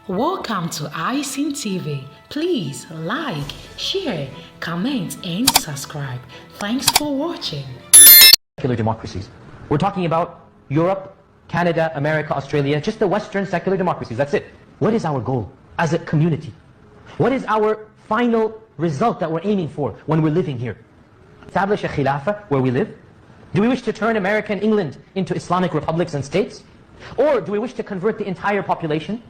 Welcome to iSyn TV. Please like, share, comment, and subscribe. Thanks for watching. Secular democracies. We're talking about Europe, Canada, America, Australia, just the Western secular democracies. That's it. What is our goal as a community? What is our final result that we're aiming for when we're living here? Establish a khilafah where we live? Do we wish to turn America and England into Islamic republics and states? Or do we wish to convert the entire population?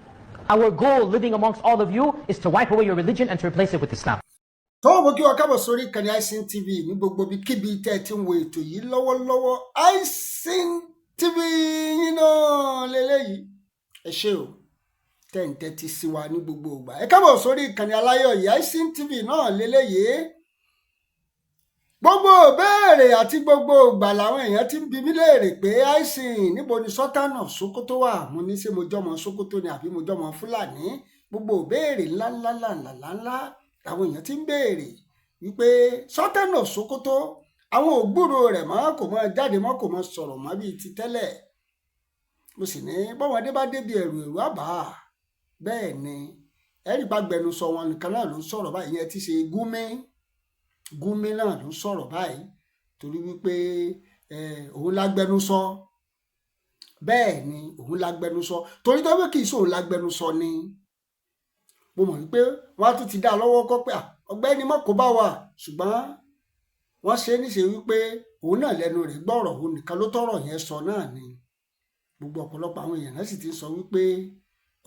Our goal living amongst all of you is to wipe away your religion and to replace it with Islam. tó mo kí wa kábọ̀ sórí ìkànnì iSyn TV ní gbogbo bí kíbi tẹ́ ẹ ti ń wo ètò yìí lọ́wọ́lọ́wọ́ iSyn TV yín náà lélẹ́yìí ẹ ṣé o tẹ́ǹtẹ́ ti sí wa ní gbogbo ìgbà ẹ kábọ̀ sórí ìkànnì aláyọ̀ yìí iSyn TV náà lélẹ́yìí gbogbo béèrè àti gbogbo ìgbà làwọn èèyàn ti ń bi mí léèrè pé iSyn níbo ni Sultan of Sokoto wà mo ní ṣé mo jọmọ Sokoto ni àbí mo jọmọ Fúlàní gbogbo béèrè ńláńlá àwọn èèyàn ti ń béèrè wípé Sultan of Sokoto àwọn ògbúrò rẹ̀ mọ́ kò mọ́ jáde mọ́ kò mọ́ sọ̀rọ̀ mọ́ bíi ti tẹ́lẹ̀ mo sì ní bọ́mọdé bá débi ẹ̀rù àbá bẹ́ẹ̀ ni ẹ̀rí bá gbẹnusọ wọn nìkan náà ló ń sọ̀rọ̀ báyìí yẹn ti ṣe Gumi náà ló ń sọ̀rọ̀ báyìí torí wípé òun lágbẹnusọ bẹ́ẹ̀ ni òun lágbẹnusọ torí tó wí kì í ṣe òun lágbẹnusọ ni mo mọ̀ wípé wọ́n á tún ti dá lọ́wọ́ kọ́ pé ọ̀gbẹ́ni mọ́ kó bá wà ṣùgbọ́n wọ́n ṣe é níṣe wípé òun náà lẹ́nu rẹ̀ gbọ́rọ̀ òun nìkan ló tọ́rọ̀ yẹn sọ náà ni gbogbo ọ̀pọ̀lọpọ̀ àwọn èèyàn náà sì ti sọ wípé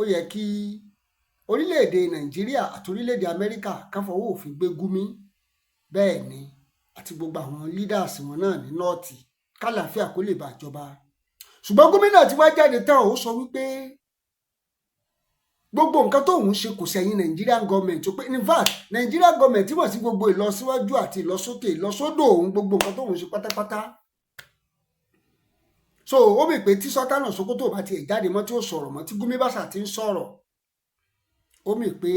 ó yẹ kí orílẹ̀-èdè Nàìjíríà àti orílẹ̀-èdè Amẹ́ríkà ká fọwọ́ òfin gbé Gumi bẹ́ẹ̀ ni àti gbogbo àwọn leaders wọn náà ní nọ́ọ̀tì kálàáfíà kó lè bàjọba ṣùgbọ́n Gumi náà ti wá jáde tán ó sọ wípé gbogbo nǹkan tó ń ṣe kò sẹ́yìn Nigerian government ó pé in fact Nigerian government tí wọ́n sí gbogbo ìlọsíwájú àti ìlọsókè ìlọsódò òun gbogbo nǹkan tó ń ṣe pátápátá so ó bì pé tí Sultan of Sokoto bá tiẹ̀ jáde mọ́ tí ó sọ̀rọ̀ mọ́ tí Gumi bàṣà ti ń sọ̀rọ̀ ó mì pé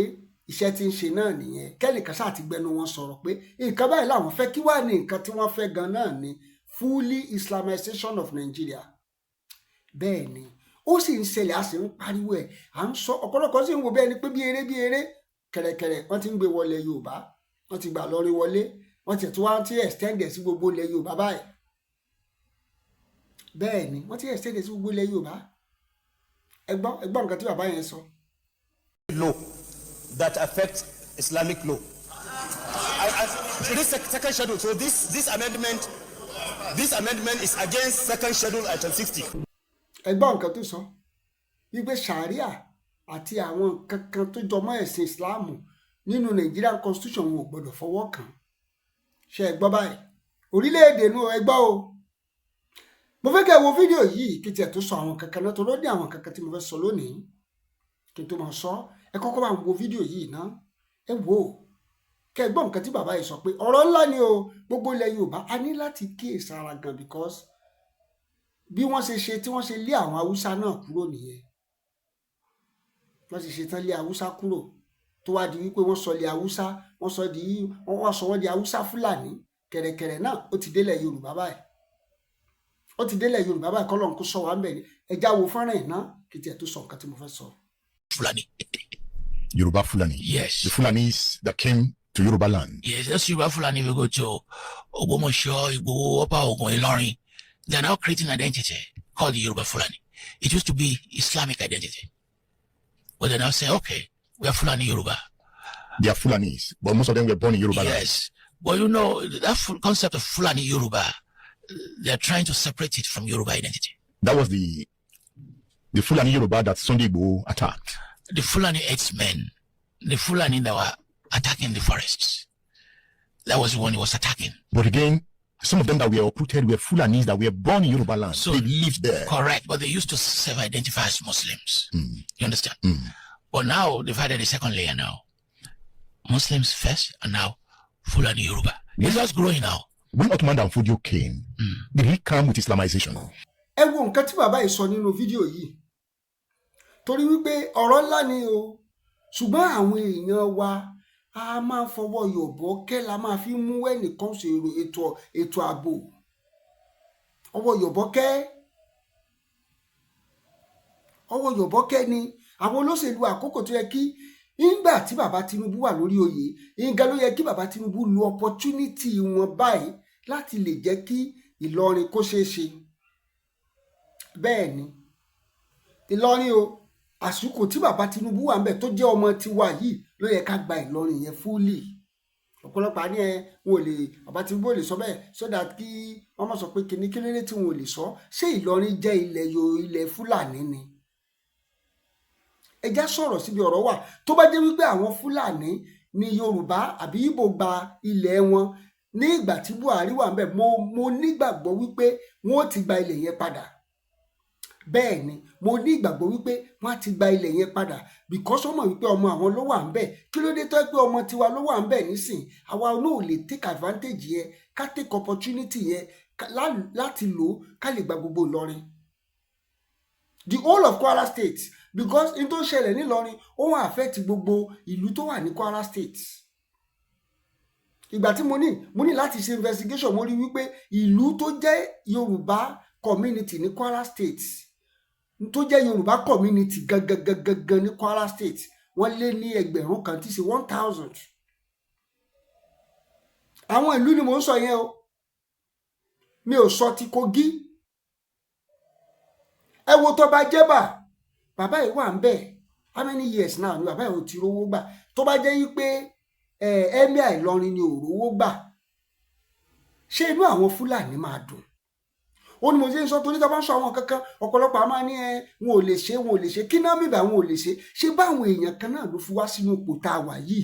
iṣẹ́ tí ń ṣe náà nìyẹn kẹ́nìkan ṣáà ti gbẹnu wọn sọ̀rọ̀ pé nǹkan báyìí làwọn fẹ́ kí wàá ní nǹkan tí wọ́n fẹ́ gan náà ni fully Islamization of Nigeria bẹ́ẹ̀ ni ó sì ń ṣẹlẹ̀ a sì ń pariwo ẹ̀ à ń sọ ọ̀pọ̀lọpọ̀ sì ń wo bẹ́ẹ̀ ni pé bí eré kẹ̀rẹ̀kẹ̀rẹ̀ wọ́n ti ń gbé wọlé Yorùbá wọ́n ti gbà lọ́rí wọlé wọ́n ti tún wá ti extend sí gbogbo ilẹ̀ Yorùbá báyìí bẹ́ẹ̀ ni wọ́n ti extend sí gbogbo ilẹ̀ Yorùbá ẹgbọ́n nǹkan tí bàbá yẹn sọ. Law that affects Islamic law. So this second schedule. So this amendment is against second schedule item 60. ẹgbọ́n nǹkan tó sọ wípé sharia àti àwọn kankan tó jọmọ́ ẹ̀sìn Islam nínú Nigerian constitution wọn ò gbọdọ̀ fọwọ́ kàn ṣe ẹ gbọ́ báyìí orílẹ̀-èdè inú ẹgbọ́ o mo fẹ́ kẹ́ wo fídíò yìí kí tiẹ̀ tó sọ àwọn kankan náà tó ló ní àwọn kankan tí mo fẹ́ sọ lónìí kí n tó máa sọ ẹ kọ́kọ́ bá ń wo fídíò yìí ná ẹ wò ó kẹ́ ẹ gbọ́ nǹkan tí bàbá yìí sọ pé ọ̀rọ̀ ńlá ni o gbogbo ilẹ̀ Yorùbá a ní láti kíyèsára gan because bí wọ́n ṣe tí wọ́n ṣe lé àwọn Haúsá náà kúrò nìyẹn wọ́n ṣe tán lé Haúsá kúrò tó wá di wípé wọ́n sọ lé Haúsá wọ́n sọ wọ́n di Haúsá Fúlàní kẹ̀rẹ̀kẹ̀rẹ̀ náà ó ti délẹ̀ Yorùbá báyìí kọ́lọ́n kó sọ wá ń bẹ̀ ní ẹja wo fọ́nrán ẹ̀ náà kí tiẹ̀ tó sọ nǹkan tí mo fẹ́ sọ. Fulani. Yoruba Fulani. Yes. The Fulanis that came to Yoruba land. Yes, that's Yoruba Fulani. We go to Ogbomoso, Igboho, Opa Ogun, Ilorin. They are now creating identity called the Yoruba Fulani. It used to be Islamic identity. But they now say, okay, we are Fulani Yoruba. They are Fulanis, but most of them were born in Yoruba land. Yes. But you know, that concept of Fulani Yoruba, they are trying to separate it from Yoruba identity. That was the Fulani Yoruba that Sunday Igboho attacked. The Fulani X-Men, the Fulani that were attacking the forests. That was the one he was attacking. But again, some of them that were uprooted were Fulanis that were born in Yoruba land. So they lived there. Correct, but they used to self-identify as Muslims. You understand? But now they've added a second layer now. Muslims first, and now Fulani Yoruba. It's just growing now. When Ottoman Danfodio came, did he come with Islamization? ẹ wo nǹkan tí bàbá yìí sọ nínú fídíò yìí torí wípé ọ̀rọ̀ ńlá ni o ṣùgbọ́n àwọn èèyàn wa a máa fọwọ́ yọ̀bọ̀ kẹ́ la máa fi mú ẹnìkan ṣe ètò ààbò ọwọ́ yọ̀bọ̀ kẹ́ ni àwọn olóṣèlú àkókò tó yẹ kí nígbà tí bàbá Tinubu wà lórí oyè ìgbà ló yẹ kí bàbá Tinubu lo opportunity wọn báyìí láti lè jẹ́ kí Ìlọrin kó ṣeé ṣe. Bẹ́ẹ̀ ni Ìlọrin o àsìkò tí bàbá Tinubu wà ń bẹ̀ tó jẹ́ ọmọ tiwa yìí ló yẹ ká gba Ìlọrin yẹn fúlì. Ọ̀pọ̀lọpọ̀ àní wọn ò lè bàbá Tinubu ò lè sọ bẹ́ẹ̀ so that kí wọ́n má sọ pé kíní kí lóde tí wọn ò lè sọ. Ṣé Ìlọrin jẹ́ ilẹ̀ Fúlàní ni? Ẹ já sọ̀rọ̀ síbi ọ̀rọ̀ wà tó bá jẹ́ wípé àwọn Fúlàní ni Yorùbá àbí Ìgbò gba ilẹ̀ wọn ní ìgbà tí Buhari wà ń bẹ̀ mo nígbàgbọ́ wípé wọ́n ó ti gba ilẹ̀ yẹn padà. Bẹ́ẹ̀ ni mo ní ìgbàgbọ́ wípé wọ́n á ti gba ilẹ̀ yẹn padà because wọ́n mọ̀ wípé ọmọ àwọn ló wà ń bẹ̀. Kí ló dé tó pé ọmọ tiwa ló wà ń bẹ̀ nísìn àwa náà ò lè take advantage yẹn ká take opportunity yẹn láti lò ká lè gba gbogbo Ìlọrin, the whole of Kwara State, because in tó ṣẹlẹ̀ nílọrin ó wọ́n affect gbogbo ìlú tó wà ní Kwara State. Ìgbà tí mo ní láti ṣe investigation mo rí wípé ìlú tó jẹ́ Yorùbá community ní Kwara State tó jẹ́ Yorùbá community gangan ní Kwara State wọ́n lé ní ẹgbẹ̀rún kan tí ṣe 1000. Àwọn ìlú ni mò ń sọ yẹn o, mi ò sọ ti Kogi. Ẹ wo tó bá jẹ́bà bàbá yìí wà ń bẹ̀ how many years now ni bàbá yìí ò ti rówó gbà. Tó bá jẹ́ yí pé Emir Ìlọrin ni ò rówó gbà ṣé inú àwọn Fúlàní máa dùn? Ó ní mo ṣe ń sọ torí tó bá ń sọ àwọn kankan ọ̀pọ̀lọpọ̀ a máa ní wọn ò lè ṣe kí náà mìíràn wọn ò lè ṣe báwọn èèyàn kan náà ló fi wá sínú ipò tá a wà yìí.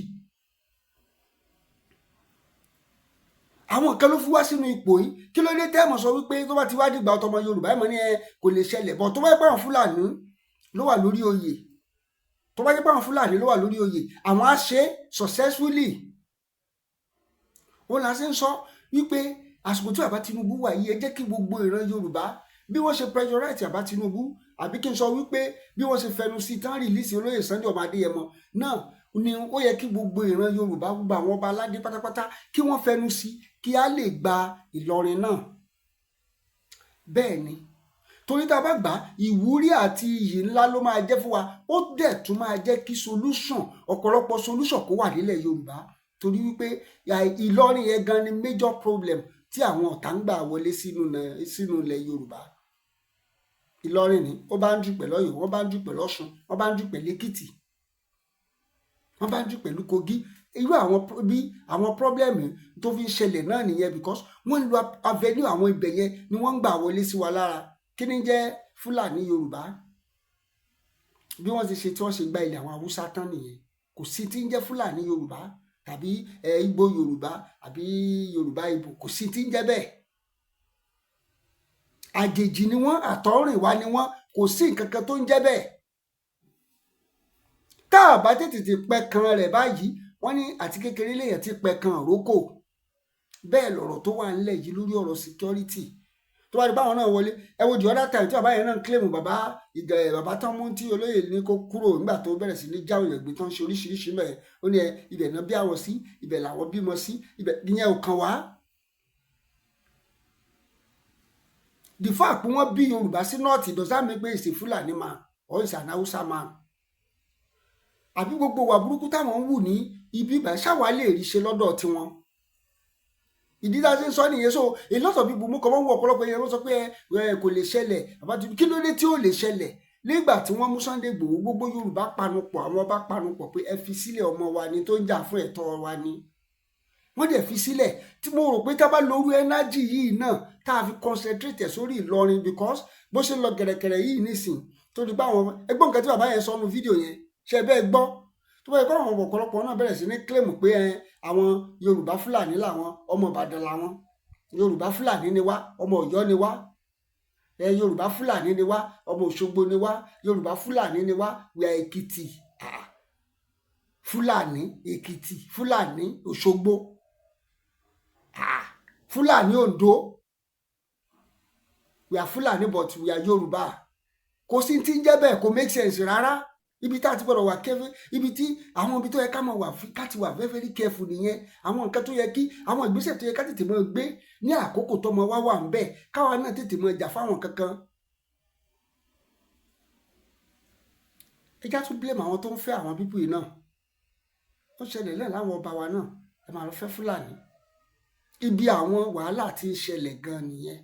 Àwọn kan ló fi wá sínú ipò yìí kí ló dé tẹ́ẹ̀mọ̀ sọ wípé tó bá ti wá dìgbà ọtọmọ Yorùbá ẹ̀mọ́ ní kò lè ṣẹlẹ̀ bọ̀ tó bá yẹ pé àwọn Fúlàní ló wà lórí oyè àwọn á ṣe successfully. Ó la ṣe ń sọ wípé àsìkò tí bàbá Tinubu wà yìí ẹ jẹ́ kí gbogbo ìran Yorùbá bí wọ́n ṣe pressurize bàbá Tinubu àbí kí n sọ wípé bí wọ́n ṣe fẹnu sí tán rìlíìsì olóyè Sunday ọmọ Adéyẹmọ náà ni ó yẹ kí gbogbo ìran Yorùbá gbogbo àwọn ọba aládé pátápátá kí wọ́n fẹnu sí kí á lè gba Ìlọrin náà. Bẹ́ẹ̀ ni torí tá a bá gbà ìwúrí àti iyì ńlá ló máa jẹ́ fún wa ó dẹ̀ tún máa jẹ́ kí ọ̀pọ̀lọpọ̀ solution kó wà nílẹ̀ Yorùbá torí wípé Ìlọrin yẹn gan ni major problem tí àwọn ọ̀tá ń gbà wọlé sínú ilẹ̀ Yorùbá. Ìlọrin ni ó bá ń dù pẹ̀lú Ọ̀yọ́ wọ́n bá ń dù pẹ̀lú Ọ̀ṣun wọ́n bá ń dù pẹ̀lú Èkìtì wọ́n bá ń dù pẹ̀lú Kogi. Irú àwọn problem tó fi ń ṣẹlẹ̀ náà nìyẹn because wọ́n ń lo avenue àwọn ibẹ̀ yẹn ni wọ́n ń gbà wọlé sí wa lára. Kí ni jẹ́ Fúlàní Yorùbá bí wọ́n ti ṣe tí wọ́n ṣe gba ilẹ̀ àwọn Haúsá tán nìyẹn. Kò sí tí ń jẹ́ Fúlàní Yorùbá tàbí Ìgbò Yorùbá àbí Yorùbá Ìgbò kò sí tí ń jẹ́ bẹ́ẹ̀. Àjèjì ni wọ́n àtọ̀rìnwá ni wọ́n kò sí nǹkan kan tó ń jẹ́ bẹ́ẹ̀. Tá a bá tètè pẹ́ kan rẹ̀ báyìí wọ́n ní àti kékeré lèèyàn ti pẹ́ kan àrókò. Bẹ́ẹ̀ lọ̀rọ̀ tó wà ńlẹ̀ yìí lórí ọ̀rọ̀ security tó wá di báwọn náà wọlé ẹ wo the other time tí bàbá yẹn náà ń claim bàbá tán mú tí olóyè ní kó kúrò nígbà tó bẹ̀rẹ̀ sí ní jáwé yẹn gbé tán ṣe oríṣiríṣi mẹ́ẹ̀ ó ní ibẹ̀ náà bí àwọn sí ibẹ̀ làwọn bímọ sí ibẹ̀ ìyẹn ò kàn wá. The fact pé wọ́n bí Yorùbá sí north does that make me a Fulani man or is an Hausa man? Àbí gbogbo wà burúkú táwọn ń wù ní ibi ìbá ṣáwa lè rí ṣe lọ́dọ̀ tiwọn. Ìdí tá a ṣe ń sọ nìyẹn so a lot of people mú kọ́ wọ́n wọ ọ̀pọ̀lọpọ̀ yẹn wọ́n sọ pé kò lè ṣẹlẹ̀ àbájú kí ló dé tí ó lè ṣẹlẹ̀ nígbà tí wọ́n mú Sunday Igboho gbogbo Yorùbá panupọ̀ àwọn ọba panupọ̀ pé ẹ fi sílẹ̀ ọmọ wa ni tó ń jà fún ẹ̀tọ́ wa ni wọ́n dẹ̀ fi sílẹ̀ tí mo rò pé tá a bá lóru energy yìí náà tá a fi concentrate sórí Ìlọrin because bó ṣe ń lọ gẹ̀rẹ̀gẹ̀rẹ̀ yìí nísìn tó di bá àwọn ẹgbọ́n nǹkan tí bàbá yẹn sọ nínú fídíò yẹn ṣe bẹ́ẹ̀ gbọ́ tó bá yẹ kó àwọn ọ̀pọ̀lọpọ̀ náà bẹ̀rẹ̀ sí ní claim pé àwọn Yorùbá Fúlàní làwọn ọmọ Ìbàdàn làwọn Yorùbá Fúlàní ni wá ọmọ Ọ̀yọ́ ni wá Yorùbá Fúlàní ni wá ọmọ Òṣogbo ni wá Yorùbá Fúlàní ni wá we are Èkìtì Fúlàní Èkìtì Fúlàní Òṣogbo Fúlàní Oǹdó we are Fúlàní but we are Yorùbá kò sí tí ń jẹ́ bẹ́ẹ̀ kò make sense rárá. Ibi tá a ti gbọdọ̀ wà kẹ́fẹ́ ibi tí àwọn ibi tó yẹ ká máa wà ká ti wà very very careful nìyẹn àwọn nǹkan tó yẹ kí àwọn ìgbésẹ̀ tó yẹ ká tètè máa gbé ní àkókò tọmọ wá wà ń bẹ̀ káwa náà tètè máa jà fáwọn kankan. ẹjá tún blame àwọn tó ń fẹ́ àwọn pípù yìí náà ó ṣẹlẹ̀ lẹ́ẹ̀ láwọn ọba wa náà ẹ máa lọ fẹ́ Fúlàní ibi àwọn wàhálà tí ń ṣẹlẹ̀ gan nìyẹn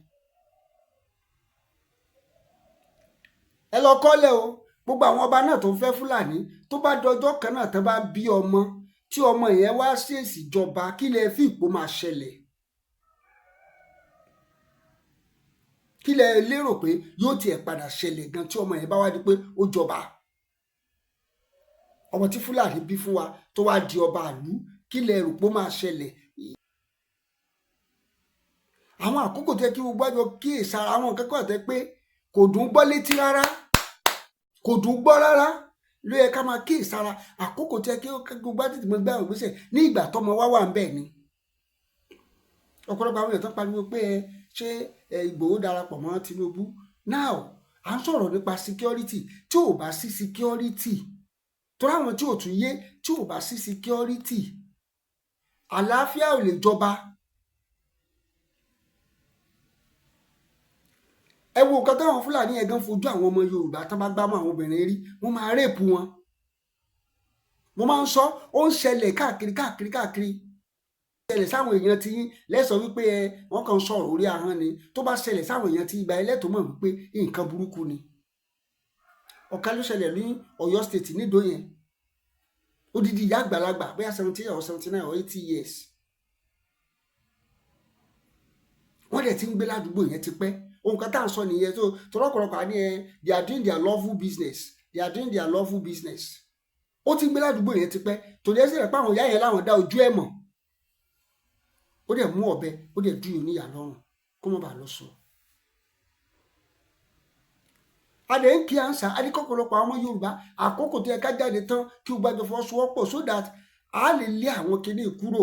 ẹ lọ kọ́lẹ̀ o gbogbo àwọn ọba náà tó ń fẹ́ Fúlàní tó bá dọjọ́ kan náà tó bá bí ọmọ tí ọmọ yẹn wá ṣèèṣì jọba kí lẹ fi ìpò máa ṣẹlẹ̀ kí lẹ lérò pé yóò tiẹ̀ padà ṣẹlẹ̀ gan tí ọmọ yẹn bá wá di pé ó jọba ọmọ tí Fúlàní bí fún wa tó wá di ọba ìlú kí lẹ rò pé ó máa ṣẹlẹ̀ àwọn àkókò tẹ kí gbogbo àjọ kíyèsára àwọn nǹkan kan tẹ pé kò dùn gbọ́ létí rárá kò dùn gbọ́ rárá ló yẹ ká máa kíyèsára àkókò tẹ kí gbogbo àjọ tí mo gbá ògbésẹ̀ ní ìgbà tọmọ wá wà ń bẹ̀ ni ọ̀pọ̀lọpọ̀ àwọn èèyàn tó pariwo pé ṣé Ìgbòho darapọ̀ mọ́ Tinubu now à ń sọ̀rọ̀ nípa security tí ò bá sí security torí àwọn tí ò tún yé tí ò bá sí security àlàáfíà ò lè jọba ẹ wo nǹkan táwọn Fúlàní yẹn gan fojú àwọn ọmọ Yorùbá tó bá gbámú àwọn obìnrin rí wọ́n máa rèpù wọn wọ́n máa ń sọ ó ń ṣẹlẹ̀ káàkiri ṣẹlẹ̀ sáwọn èèyàn tí lẹ́sọ̀ wípé wọ́n kàn ń sọ̀rọ̀ orí ahọ́n ni tó bá ṣẹlẹ̀ sáwọn èèyàn tí ìgbà ẹlẹ́tọ̀ọ́ mọ̀ wípé nǹkan burúkú ni ọ̀kan ló ṣẹlẹ̀ ní Ọ̀yọ́ state nídòó yẹn odidi ìyá àgbàlagbà bóyá 70 or 79 or 80 years wọ́n dẹ̀ ti ń gbé ládùúgbò yẹn ti pẹ́ ohun kan tá à ń sọ nìyẹn tó tọ́lọ́pọ̀lọpọ̀ àní they are doing their lawful business ó ti ń gbé ládùúgbò yẹn ti pẹ́ tòlẹ́ sí rẹ̀ pé àwọn ìyá yẹn láwọn dá ojú ẹ̀ mọ̀ ó dẹ̀ mú ọ̀bẹ ó dẹ̀ dúró níyà lọ́rùn kó má bàa lọ sọ. adé ń kí ànsá adékọ̀pọ̀lọpọ̀ àwọn ọmọ Yorùbá àkókò tó yẹ ká jáde tán kí o gbàgbé fọwọ́sowọ́pọ̀ so that a lè lé àwọn kinní kúrò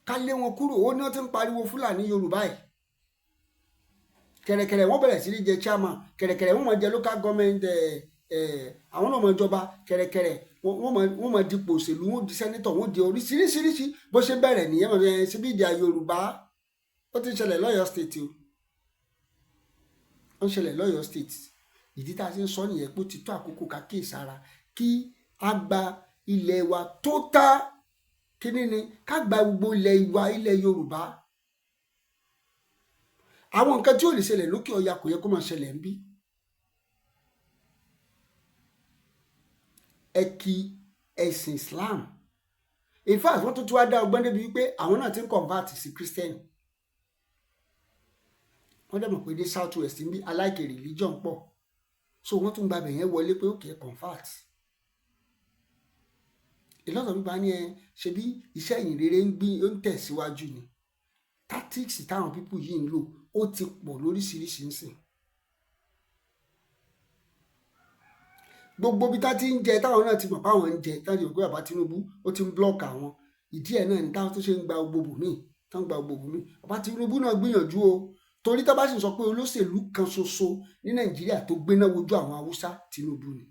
ká lé wọn kúrò ó ní wọ́n ti ń pariwo Fúlàní Yorùbá yìí kẹ̀rẹ̀kẹ̀rẹ̀ wọ́n bẹ̀rẹ̀ sí ní jẹ chairman kẹ̀rẹ̀kẹ̀rẹ̀ wọ́n máa jẹ local government àwọn náà máa jọba kẹ̀rẹ̀kẹ̀rẹ̀ wọ́n máa dipò òṣèlú wọ́n di sẹ́nítọ̀ wọ́n di oríṣiríṣi bó ṣe bẹ̀rẹ̀ nìyẹn mọ̀ bẹ́ẹ̀ síbi ìdí Yorùbá ó ti ṣẹlẹ̀ lọ́yọ̀ state o ó ń ṣẹlẹ̀ lọ́yọ̀ state ìdí tá a ṣe ń sọ nìyẹn pé ó ti tó àkókò ká kíyèsára kí a gba ilẹ̀ wa tó tá kíní ni ká gba gbogbo ilẹ̀ wa ilẹ̀ Yorùbá àwọn nǹkan tí ò lè ṣẹlẹ̀ lókè ọya kò yẹ kó máa ṣẹlẹ̀ ń bí ẹ kí ẹ̀sìn Islam in fact wọ́n tún wá dá ọgbọ́n débi wípé àwọn náà ti ń convert sí Christian wọ́n dẹ̀ mọ̀ pé dé south west ń bí aláìkè religion pọ̀ so wọ́n tún gba bẹ̀yẹn wọlé pé ó kì í convert ìlọ́sọ̀ pípa ní ṣe bí iṣẹ́ ìyìn rere ń tẹ̀síwájú ni tactics táwọn pípù yìí ń lò ó ti pọ̀ lóríṣiríṣi ń sìn gbogbo bí tá ti ń jẹ táwọn náà ti mọ̀ páwọn ń jẹ táwọn ti mọ̀ pé bàbá Tinubu ó ti ń block àwọn ìdí ẹ̀ náà ni táwọn tó ṣe ń gba gbogbo míì táwọn gba gbogbo míì bàbá Tinubu náà gbìyànjú o torí tá bá sì sọ pé olóṣèlú kan ṣoṣo ní Nàìjíríà tó gbéná wojú àwọn Haúsá Tinubu ni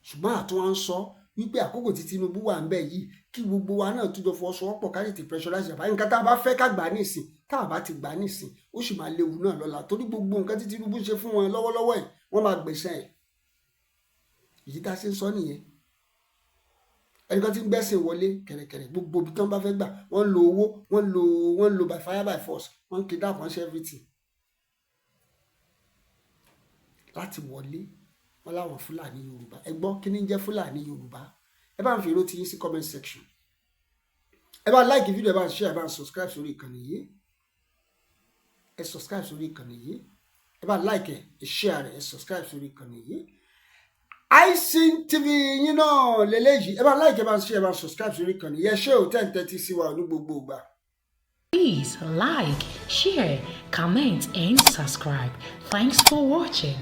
ṣùgbọ́n àtúnwá ń sọ wípé àkókò tí Tinubu wà ń bẹ yìí kí gbogbo wa náà tún jọ fọwọ́sowọ́pọ̀ ká lè ti pressurize àbá nǹkan tá a bá fẹ́ ká gbà nísìn tá a bá ti gbà nísìn ó sì máa léwu náà lọ́la torí gbogbo nǹkan tí Tinubu ṣe fún wọn lọ́wọ́lọ́wọ́ ẹ̀ wọ́n máa gbẹ̀sẹ̀ ẹ̀ èyí tá a ṣe ń sọ nìyẹn ẹnìkan tí ń gbẹ́sìn wọlé kẹ̀rẹ̀kẹ̀rẹ̀ gbogbo ibi tí wọ́n bá fẹ́ gbà wọ́n lo owó wọ́n lo by fire by force wọ́n kidnap wọ́n ṣe everything láti wọlé wọ́n láwọn Fúlàní Yorùbá ẹ gbọ́ kí ni ń jẹ́ Fúlàní Yorùbá ẹ bá ń fi èrò tí yín sí comment section ẹ bá like video ẹ bá ń share ẹ bá ń subscribe sórí ìkànnì yìí ẹ subscribe sórí ìkànnì yìí ẹ bá like ẹ share ẹ subscribe sórí ìkànnì yìí iSeen TV yín náà lélẹ́yìí ẹ bá like ẹ bá share ẹ bá subscribe sórí ìkànnì yìí ẹ ṣé ò 10:30 sí wa ní gbogbo ìgbà. Please like, share, comment and subscribe. Thanks for watching.